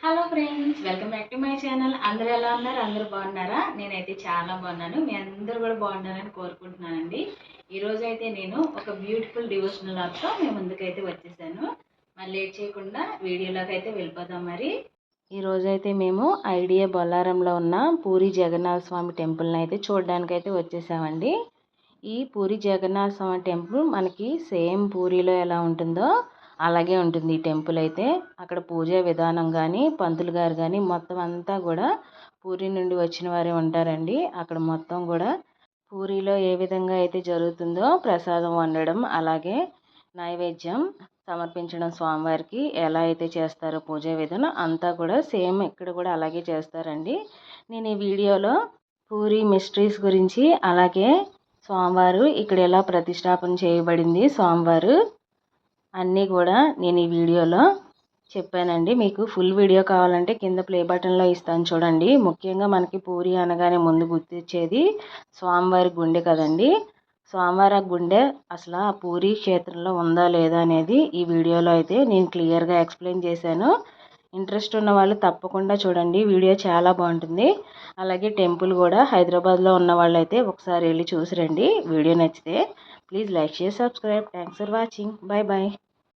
Hello friends, welcome back to my channel. అందరూ ఎలా ఉన్నారు? అందరూ బాగున్నారా? నేనైతే చాలా బాగున్నాను. మీ అందరూ కూడా బాగున్నారని కోరుకుంటున్నానండి. ఈరోజు అయితే నేను ఒక బ్యూటిఫుల్ డివోషనల్ లాగ్తో మీ ముందుకైతే వచ్చేసాను. మరి లేట్ చేయకుండా వీడియోలోకి అయితే వెళ్ళిపోదాం. మరి ఈరోజు అయితే మేము ఐడియా బొల్లారంలో ఉన్న పూరి జగన్నాథ స్వామి టెంపుల్ని అయితే చూడడానికైతే వచ్చేసామండి. ఈ పూరి జగన్నాథ స్వామి టెంపుల్ మనకి సేమ్ పూరిలో ఎలా ఉంటుందో అలాగే ఉంటుంది ఈ టెంపుల్ అయితే. అక్కడ పూజా విధానం కానీ పంతులు గారు కానీ మొత్తం అంతా కూడా పూరి నుండి వచ్చిన వారే ఉంటారండి. అక్కడ మొత్తం కూడా పూరిలో ఏ విధంగా అయితే జరుగుతుందో ప్రసాదం వండడం, అలాగే నైవేద్యం సమర్పించడం స్వామివారికి ఎలా అయితే చేస్తారో పూజా విధానం అంతా కూడా సేమ్ ఇక్కడ కూడా అలాగే చేస్తారండి. నేను ఈ వీడియోలో పూరి మిస్టరీస్ గురించి, అలాగే స్వామివారు ఇక్కడ ఎలా ప్రతిష్టాపన చేయబడింది స్వామివారు అన్నీ కూడా నేను ఈ వీడియోలో చెప్పానండి. మీకు ఫుల్ వీడియో కావాలంటే కింద ప్లే బటన్లో ఇస్తాను చూడండి. ముఖ్యంగా మనకి పూరి అనగానే ముందు గుర్తొచ్చేది స్వామివారి గుండె కదండి. స్వామివారి గుండె అసలు ఆ పూరి క్షేత్రంలో ఉందా లేదా అనేది ఈ వీడియోలో అయితే నేను క్లియర్గా ఎక్స్ప్లెయిన్ చేశాను. ఇంట్రెస్ట్ ఉన్న వాళ్ళు తప్పకుండా చూడండి, వీడియో చాలా బాగుంటుంది. అలాగే టెంపుల్ కూడా హైదరాబాద్లో ఉన్న వాళ్ళు అయితే ఒకసారి వెళ్ళి చూసి రండి. వీడియో నచ్చితే please like share subscribe. Thanks for watching. Bye bye.